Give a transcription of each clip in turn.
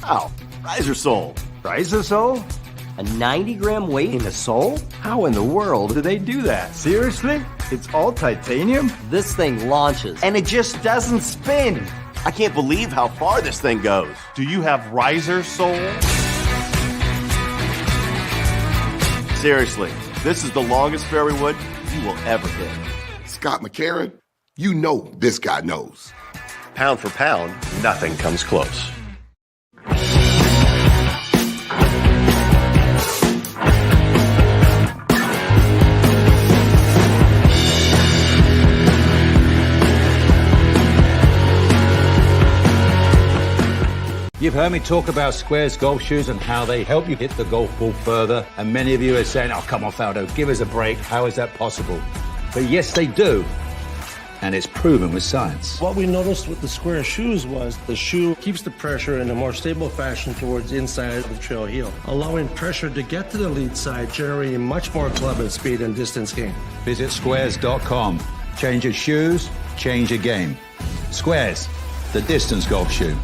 How? Riser sole. Riser sole? A 90-gram weight in a sole? How in the world do they do that? Seriously? It's all titanium? This thing launches. And it just doesn't spin. I can't believe how far this thing goes. Do you have riser sole? Seriously, this is the longest fairy wood you will ever hit. Scott McCarron, you know this guy knows. Pound for pound, nothing comes close. You've heard me talk about SQAIRZ golf shoes and how they help you hit the golf ball further. And many of you are saying, oh, come on, Faldo, give us a break. How is that possible? But yes, they do. And it's proven with science. What we noticed with the SQAIRZ shoes was the shoe keeps the pressure in a more stable fashion towards the inside of the trail heel, allowing pressure to get to the lead side, generating much more club and speed and distance gain. Visit SQAIRZ.com. Change your shoes, change your game. SQAIRZ, the distance golf shoe.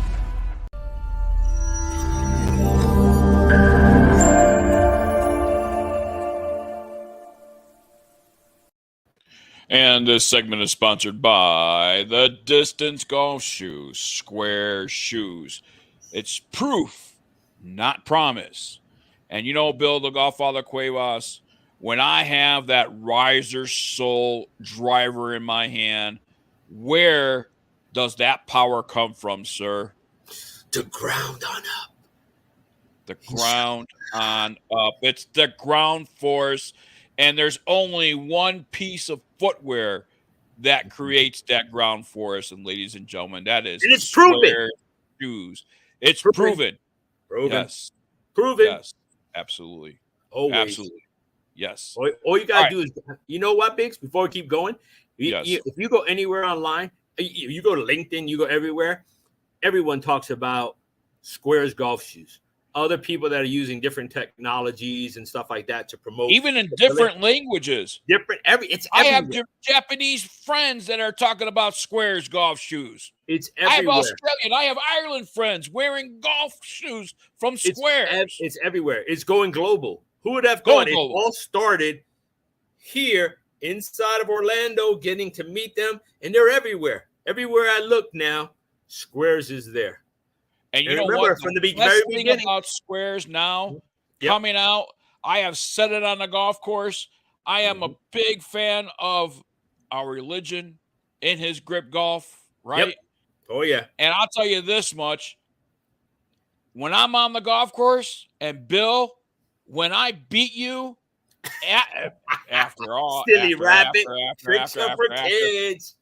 And this segment is sponsored by the Distance Golf Shoes, SQAIRZ Shoes. It's proof, not promise. And you know, Bill, the Golf Father Cuevas, when I have that riser sole driver in my hand, where does that power come from, sir? The ground on up. The ground on up. It's the ground force. And there's only one piece of footwear that creates that ground force. And ladies and gentlemen, that is and it's proven. Shoes. It's proven. Proven. Yes. Proven. Yes. Absolutely. Always. Absolutely. Yes. All you got to do is, you know what, Biggs? Before we keep going, yes. If you go anywhere online, you go to LinkedIn, you go everywhere, everyone talks about SQAIRZ golf shoes. Other people that are using different technologies and stuff like that to promote, even in different languages. I have Japanese friends that are talking about SQAIRZ golf shoes. It's everywhere. I have Australian, I have Ireland friends wearing golf shoes from SQAIRZ. It's everywhere. It's going global. Who would have thought? It all started here inside of Orlando, getting to meet them, and they're everywhere. Everywhere I look now, SQAIRZ is there. And you know remember, what? From the best very thing beginning about SQAIRZ now coming out, I have said it on the golf course. I am a big fan of our religion in his grip golf, right? Yep. Oh, yeah. And I'll tell you this much. When I'm on the golf course, and Bill, when I beat you, after all, silly rabbit, tricks are for kids.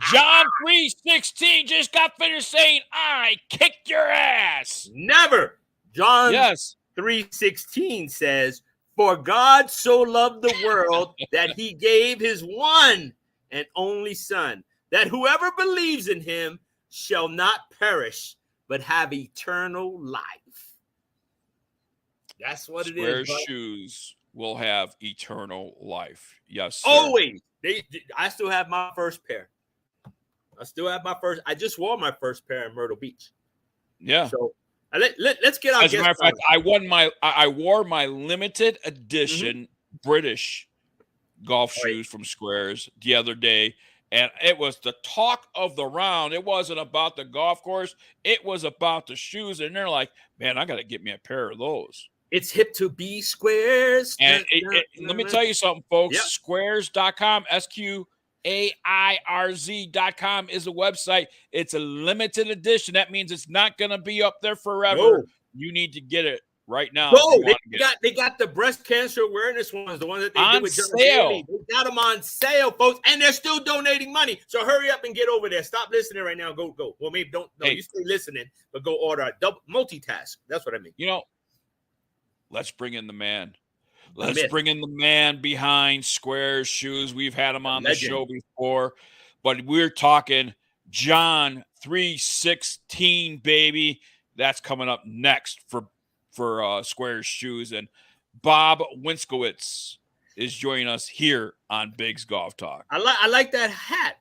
John 3:16 just got finished saying, I kicked your ass. Never. John 3:16 says, for God so loved the world that he gave his one and only son, that whoever believes in him shall not perish, but have eternal life. That's what it is. SQAIRZ shoes will have eternal life. Yes, sir. Always. I still have my first pair. I just wore my first pair in Myrtle Beach. Yeah. So let's get on. As a matter of fact, I wore my limited edition British golf shoes from SQAIRZ the other day, and it was the talk of the round. It wasn't about the golf course; it was about the shoes. And they're like, "Man, I got to get me a pair of those." It's hip to be SQAIRZ. And let me tell you something, folks. SQAIRZ.com, SQAIRZ.com is a website. It's a limited edition. That means it's not going to be up there forever. No. You need to get it right now. No, they got the breast cancer awareness ones, the ones that they on did with sale. They got them on sale, folks, and they're still donating money. So hurry up and get over there. Stop listening right now. Go. Well, maybe don't. No, you stay listening, but go order. Multitask. That's what I mean. You know, let's bring in the man. Let's bring in the man behind SQAIRZ Shoes. We've had him on the show before, but we're talking John 3:16, baby. That's coming up next for SQAIRZ Shoes. And Bob Winskowitz is joining us here on Biggs Golf Talk. I like that hat.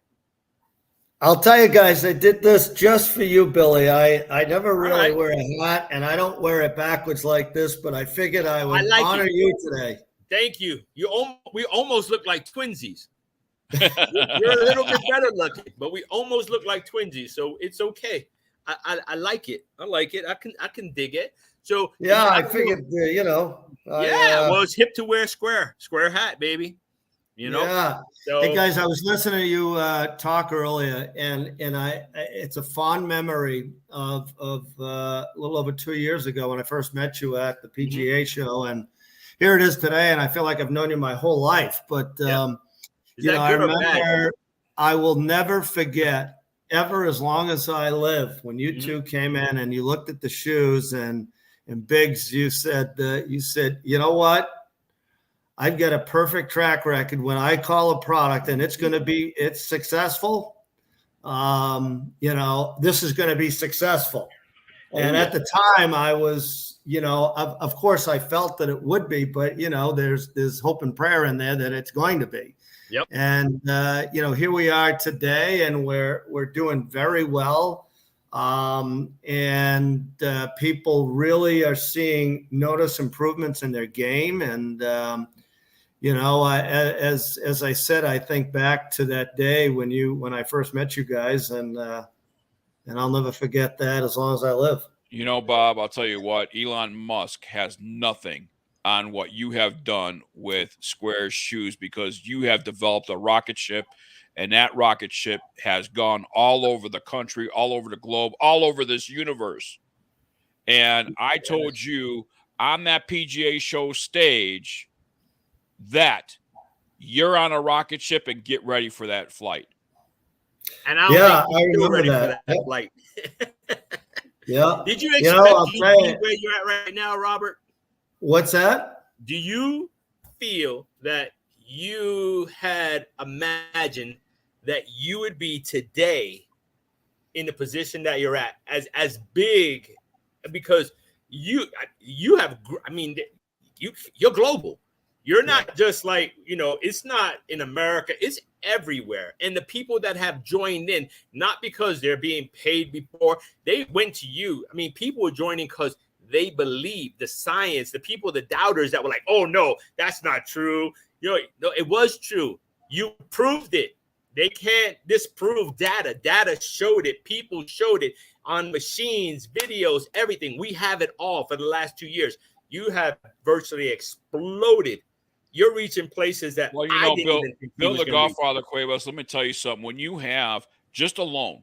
I'll tell you guys, I did this just for you, Billy. I never really wear a hat, and I don't wear it backwards like this, but I figured I would honor you today. Thank you. We almost look like twinsies. You're a little bit better looking, but we almost look like twinsies, so it's okay. I like it. I like it. I can dig it. So yeah, I figured, well, it's hip to wear square hat, baby. Yeah. So, hey guys, I was listening to you talk earlier, and it's a fond memory of a little over 2 years ago when I first met you at the PGA show, and here it is today, and I feel like I've known you my whole life. But I remember, I will never forget ever as long as I live when you two came in and you looked at the shoes, and Biggs, you said, you know what? I've got a perfect track record when I call a product and it's successful. This is going to be successful. And at the time I was, of course I felt that it would be, but there's hope and prayer in there that it's going to be. Yep. And, here we are today, and we're doing very well. People really are notice improvements in their game. And, as I said, I think back to that day when I first met you guys, and I'll never forget that as long as I live. Bob, I'll tell you what, Elon Musk has nothing on what you have done with SQAIRZ Shoes, because you have developed a rocket ship, and that rocket ship has gone all over the country, all over the globe, all over this universe. And I told you on that PGA show stage that you're on a rocket ship and get ready for that flight. And I remember ready for that flight. Yeah. Did you expect to be where you're at right now, Robert? What's that? Do you feel that you had imagined that you would be today in the position that you're at as big, because you're global. You're not just like, it's not in America, it's everywhere. And the people that have joined in, not because they're being paid before, they went to you. I mean, people were joining because they believe the science, the people, the doubters that were like, oh no, that's not true. No, it was true. You proved it. They can't disprove data. Data showed it. People showed it on machines, videos, everything. We have it all for the last 2 years. You have virtually exploded. You're reaching places that I didn't even think Bill the Godfather Cuevas, let me tell you something. When you have just alone,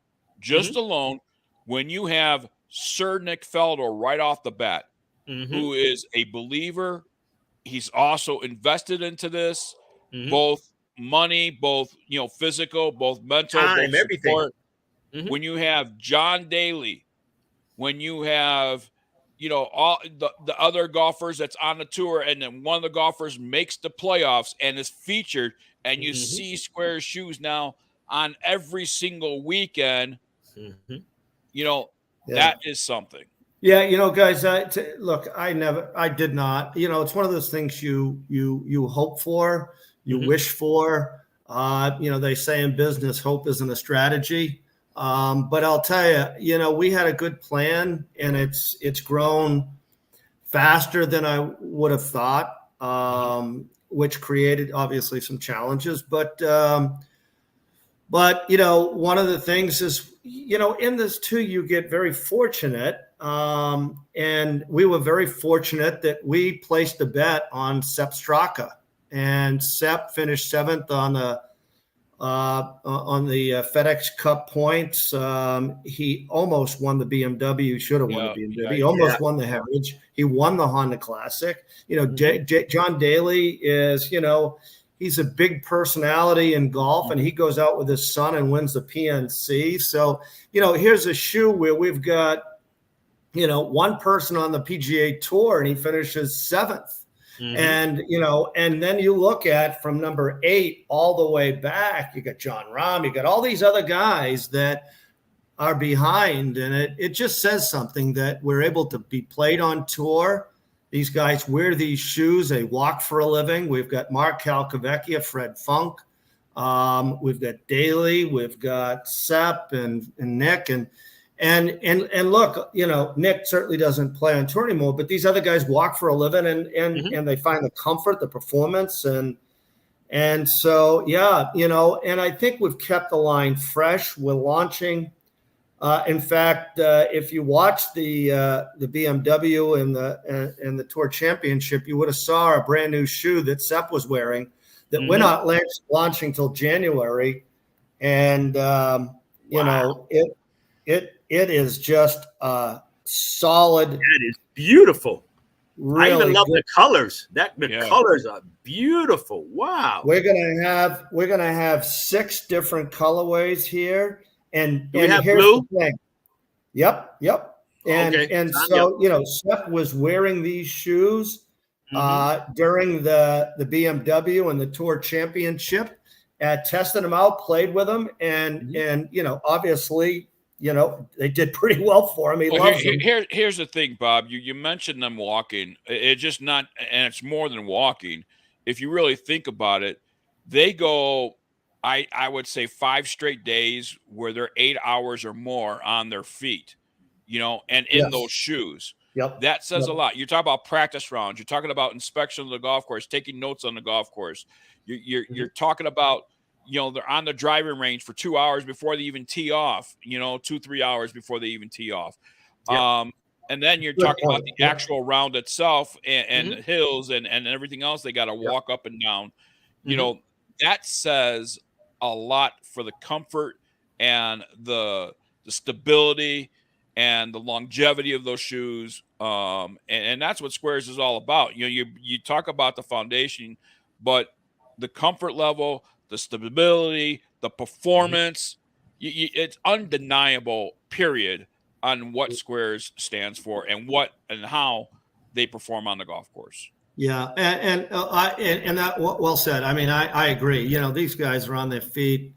when you have Sir Nick Felder right off the bat, who is a believer, he's also invested into this, both money, both physical, both mental, time, both everything. When you have John Daly, when you have all the other golfers that's on the tour, and then one of the golfers makes the playoffs and is featured, and you see SQAIRZ Shoes now on every single weekend, that is something. Yeah, guys, look, I did not, it's one of those things you hope for, you wish for. They say in business, hope isn't a strategy. But I'll tell you, we had a good plan, and it's grown faster than I would have thought, which created obviously some challenges. But one of the things is, in this too, you get very fortunate. And we were very fortunate that we placed a bet on Sepp Straka, and Sepp finished 7th on the FedEx Cup points. He almost won the BMW, should have won the BMW. He almost won the Heritage. He won the Honda Classic. John Daly is, he's a big personality in golf, and he goes out with his son and wins the PNC. So, here's a shoe where we've got, one person on the PGA Tour, and he finishes 7th. And, and then you look at from number 8 all the way back, you got John Rahm, you got all these other guys that are behind. And it just says something that we're able to be played on tour. These guys wear these shoes. They walk for a living. We've got Mark Calcavecchia, Fred Funk, We've got Daly, we've got Sepp and Nick, and look, you know, Nick certainly doesn't play on tour anymore, but these other guys walk for a living, and they find the comfort, the performance, and so yeah, you know, and I think we've kept the line fresh. We're launching. In fact, if you watch the BMW and the Tour Championship, you would have saw a brand new shoe that Sepp was wearing that we're not launching till January, and you know, it is just solid. That is beautiful. Really I even love good. the colors. The colors are beautiful. Wow. We're gonna have 6 different colorways here, and we have here's blue? the thing. Yep. And Okay. and so you know, Sepp was wearing these shoes during the BMW and the Tour Championship. Tested them out, played with them, and you know, obviously, you know, they did pretty well for him. He loves them. Here's the thing, Bob. You mentioned them walking. It's just not, and it's more than walking. If you really think about it, they go, I would say 5 straight days where they're 8 hours or more on their feet, you know, and in those shoes. Yep. That says a lot. You're talking about practice rounds. You're talking about inspection of the golf course, taking notes on the golf course. You're talking about, you know, they're on the driving range for 2 hours before they even tee off, you know, 2-3 hours before they even tee off. Yep. And then you're talking about the actual round itself and the hills and everything else they got to walk up and down. You know, that says a lot for the comfort and the stability and the longevity of those shoes. And that's what SQAIRZ is all about. You know, you talk about the foundation, but the comfort level, the stability, the performance, it's undeniable, period, on what SQAIRZ stands for and what and how they perform on the golf course. Yeah, and that well said. I mean, I agree. You know, these guys are on their feet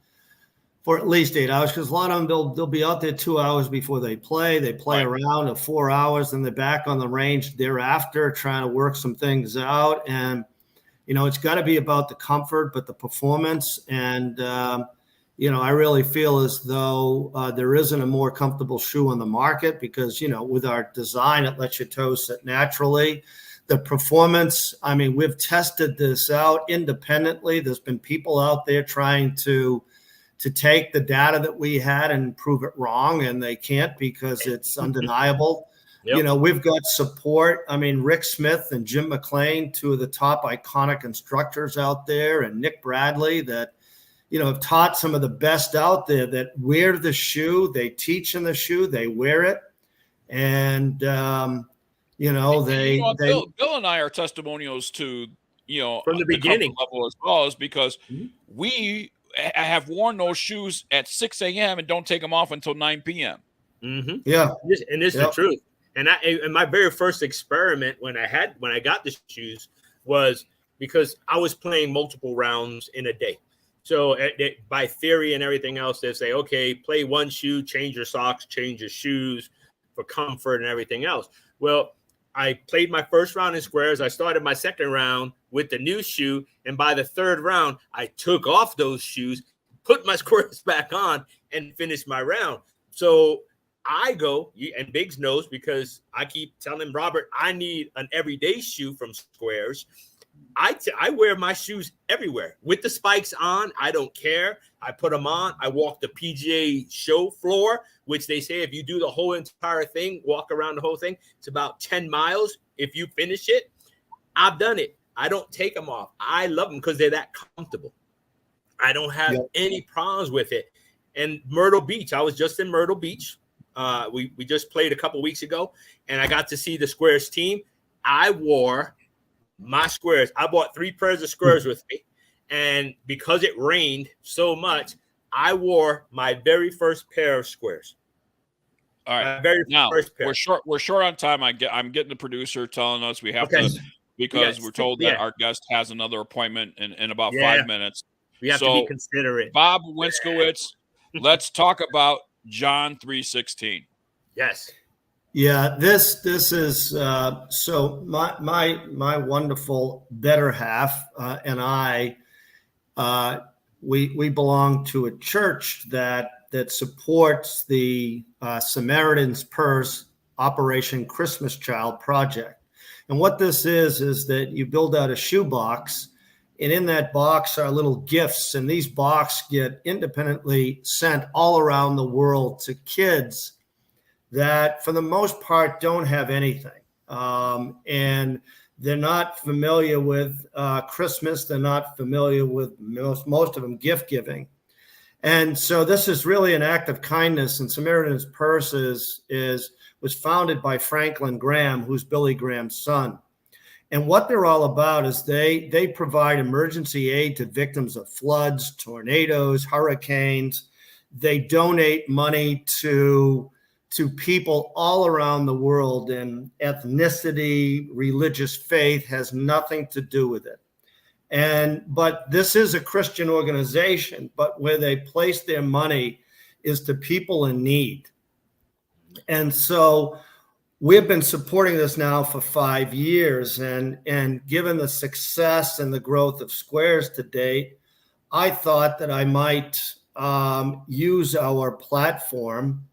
for at least 8 hours, because a lot of them they'll be out there 2 hours before they play. They play around at 4 hours, and they're back on the range thereafter trying to work some things out. And you know, it's got to be about the comfort, but the performance. And you know, I really feel as though there isn't a more comfortable shoe on the market, because you know, with our design, it lets your toes sit naturally. The performance, I mean, we've tested this out independently. There's been people out there trying to take the data that we had and prove it wrong, and they can't, because it's undeniable. Yep. You know, we've got support. I mean, Rick Smith and Jim McLean, 2 of the top iconic instructors out there, and Nick Bradley, that, you know, have taught some of the best out there, that wear the shoe, they teach in the shoe, they wear it. And, you know, Bill and I are testimonials to, you know, from the beginning level as well, is because we have worn those shoes at 6 a.m. and don't take them off until 9 p.m. Yeah. And this is the truth. And my very first experiment when I got the shoes was because I was playing multiple rounds in a day. So by theory and everything else, they say, okay, play one shoe, change your socks, change your shoes for comfort and everything else. Well, I played my first round in SQAIRZ. I started my second round with the new shoe. And by the third round, I took off those shoes, put my SQAIRZ back on, and finished my round. So I go, and Biggs knows, because I keep telling Robert I need an everyday shoe from SQAIRZ. I wear my shoes everywhere with the spikes on. I don't care. I put them on. I walk the PGA show floor, which they say if you do the whole entire thing, walk around the whole thing, it's about 10 miles if you finish it. I've done it. I don't take them off. I love them because they're that comfortable. I don't have any problems with it. And Myrtle Beach, I was just in Myrtle Beach. We just played a couple weeks ago, and I got to see the SQAIRZ team. I wore my SQAIRZ. I bought 3 pairs of SQAIRZ with me, and because it rained so much, I wore my very first pair of SQAIRZ. All right, now we're short on time. I'm getting the producer telling us we have to, because we're told that our guest has another appointment in about 5 minutes. We have to be considerate. Bob Winskowitz, let's talk about John 3:16. Yes. Yeah, this is so my wonderful better half and I we belong to a church that supports the Samaritan's Purse Operation Christmas Child project. And what this is that you build out a shoe box, and in that box are little gifts, and these boxes get independently sent all around the world to kids that, for the most part, don't have anything. And they're not familiar with Christmas. They're not familiar with most of them gift giving. And so this is really an act of kindness. And Samaritan's Purse was founded by Franklin Graham, who's Billy Graham's son. And what they're all about is they provide emergency aid to victims of floods, tornadoes, hurricanes. They donate money to people all around the world, and ethnicity, religious faith has nothing to do with it. But this is a Christian organization, but where they place their money is to people in need. And so we've been supporting this now for 5 years, and given the success and the growth of SQAIRZ to date, I thought that I might use our platform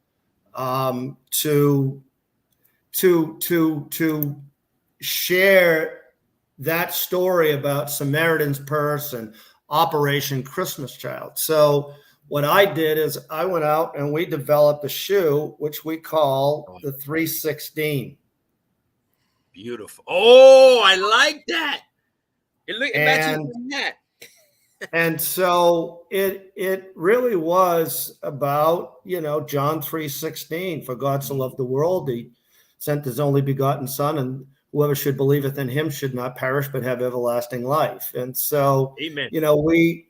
to share that story about Samaritan's Purse and Operation Christmas Child. So what I did is I went out and we developed a shoe, which we call the 316. Beautiful. Oh, I like that. It matches that. And so it really was about, John 3:16, for God so loved the world, he sent his only begotten son, and whoever should believeth in him should not perish, but have everlasting life. And so, amen. We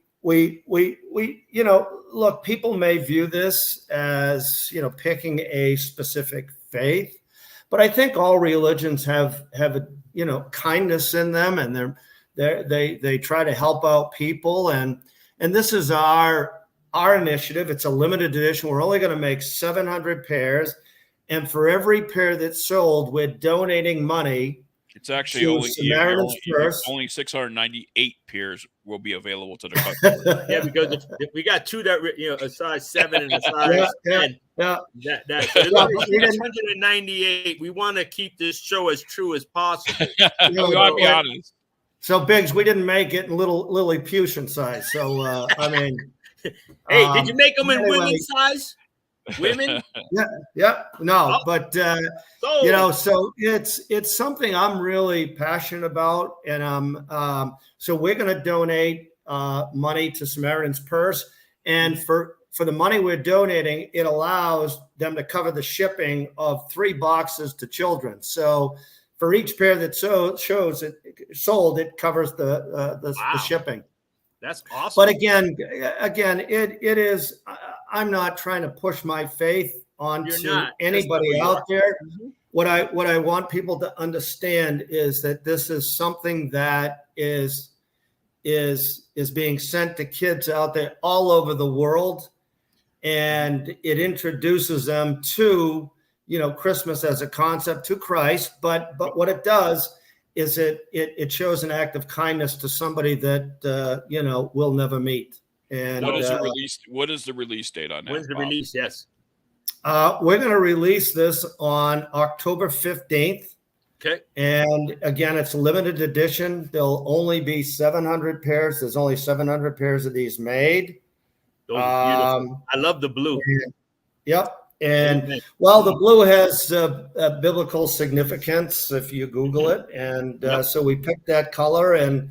look, people may view this as, picking a specific faith, but I think all religions have kindness in them, and they try to help out people. And this is our initiative. It's a limited edition. We're only going to make 700 pairs. And for every pair that's sold, we're donating money. It's actually only 698 pairs will be available to the customer. Yeah, because if we got two that a size 7 and a size 10, that's 198. We want to keep this show as true as possible. We want to be honest. So Biggs, we didn't make it in little Lilliputian size. So hey, did you make them in women's size? Women? No, but so it's something I'm really passionate about, and so we're going to donate money to Samaritan's Purse, and for the money we're donating, it allows them to cover the shipping of 3 boxes to children. So for each pair that sold, it covers the shipping. That's awesome. But again, it is. I'm not trying to push my faith onto anybody out there. Mm-hmm. What I want people to understand is that this is something that is being sent to kids out there all over the world, and it introduces them to Christmas as a concept, to Christ. But what it does is it shows an act of kindness to somebody that we'll never meet. And what is the release date on that? When's the release? Yes. We're going to release this on October 15th. Okay. And again, it's a limited edition. There'll only be 700 pairs. There's only 700 pairs of these made. Those are beautiful. I love the blue. Yep. And the blue has biblical significance if you Google it. And so we picked that color, and,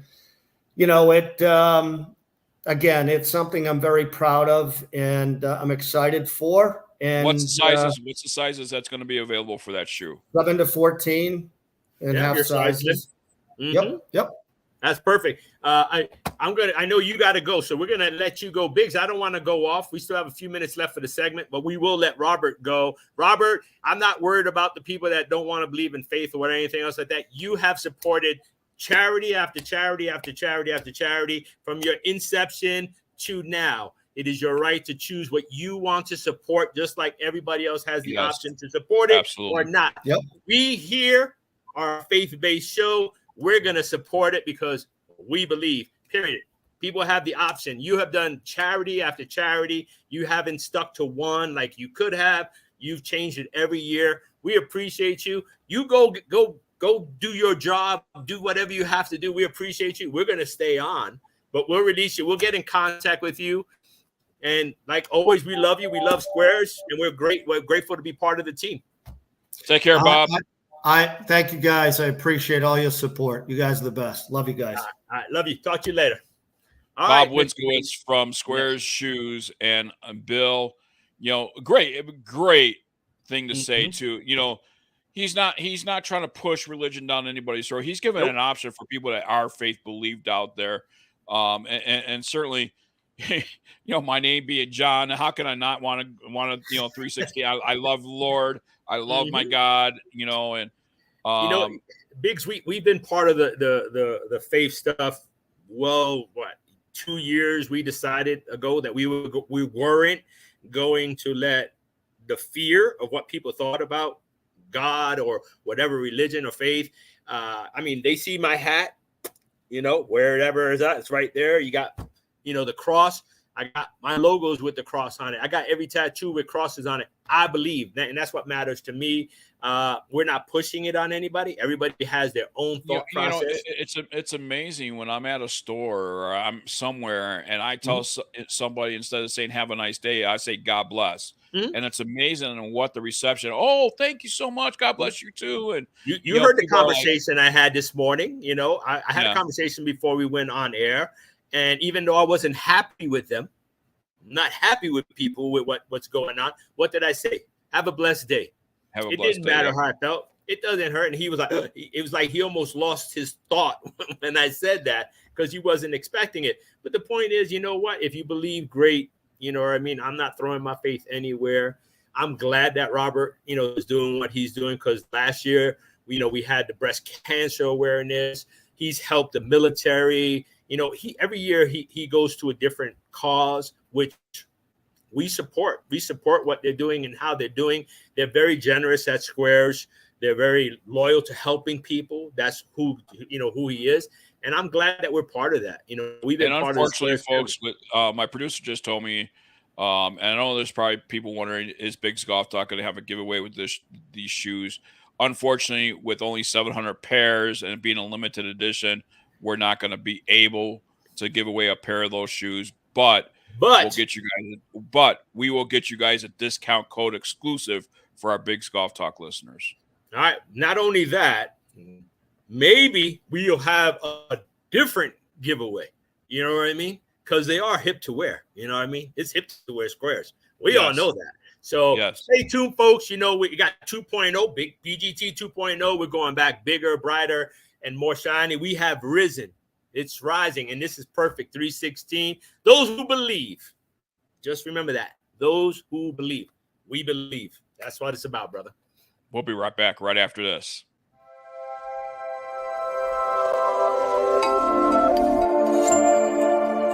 again, it's something I'm very proud of, and I'm excited for. And what's the sizes that's going to be available for that shoe? 7 to 14 and half sizes. Mm-hmm. Yep. That's perfect. I know you got to go, so we're gonna let you go, Biggs. I don't want to go off. We still have a few minutes left for the segment, but we will let Robert go. Robert, I'm not worried about the people that don't want to believe in faith or anything else like that. You have supported charity after charity after charity after charity from your inception to now. It is your right to choose what you want to support, just like everybody else has the option to support it or not. Yep. We here are a faith-based show. We're going to support it because we believe, period. People have the option. You have done charity after charity. You haven't stuck to one like you could have. You've changed it every year. We appreciate you. You go do your job. Do whatever you have to do. We appreciate you. We're going to stay on, but we'll release you. We'll get in contact with you. And like always, we love you. We love SQAIRZ, and we're grateful to be part of the team. Take care, Bob. I thank you guys. I appreciate all your support. You guys are the best. Love you guys. All right. Love you. Talk to you later. Bob Winskowitz from SQAIRZ Shoes, and Bill, great thing to say too. He's not trying to push religion down anybody's throat. He's giving an option for people that are faith believed out there. And certainly, my name being John, how can I not want to 360? I love the Lord. I love my God, and Biggs, we've been part of the faith stuff. Well, 2 years we decided ago that we weren't going to let the fear of what people thought about God or whatever religion or faith. They see my hat, wherever is that, it's right there. You got, the cross. I got my logos with the cross on it. I got every tattoo with crosses on it. I believe that, and that's what matters to me. We're not pushing it on anybody. Everybody has their own thought process. It's amazing when I'm at a store or I'm somewhere and I tell somebody, instead of saying "Have a nice day," I say "God bless." And it's amazing what the reception. Oh, thank you so much. God bless you too. And you heard the conversation I had this morning. I had a conversation before we went on air. And even though I wasn't happy with them, not happy with people with what's going on, what did I say? Have a blessed day. It didn't matter how I felt. It doesn't hurt. And he was like, it was like he almost lost his thought when I said that because he wasn't expecting it. But the point is, you know what? If you believe, great. You know what I mean? I'm not throwing my faith anywhere. I'm glad that Robert, is doing what he's doing because last year, we had the breast cancer awareness. He's helped the military. Every year he goes to a different cause, which we support. We support what they're doing and how they're doing. They're very generous at SQAIRZ. They're very loyal to helping people. That's who he is. And I'm glad that we're part of that. We've been part of this. Unfortunately, folks, my producer just told me, and I know there's probably people wondering, is Biggs Golf Talk going to have a giveaway with these shoes? Unfortunately, with only 700 pairs and being a limited edition, we're not going to be able to give away a pair of those shoes, but we will get you guys a discount code exclusive for our Biggs Golf Talk listeners. All right. Not only that, maybe we'll have a different giveaway. You know what I mean? Because they are hip to wear. You know what I mean? It's hip to wear SQAIRZ. We all know that. So stay tuned, folks. We got 2.0, big BGT 2.0. We're going back bigger, brighter, and more shiny. We have risen. It's rising, and this is perfect. 316. Those who believe, just remember that. Those who believe, we believe. That's what it's about, brother. We'll be right back right after this.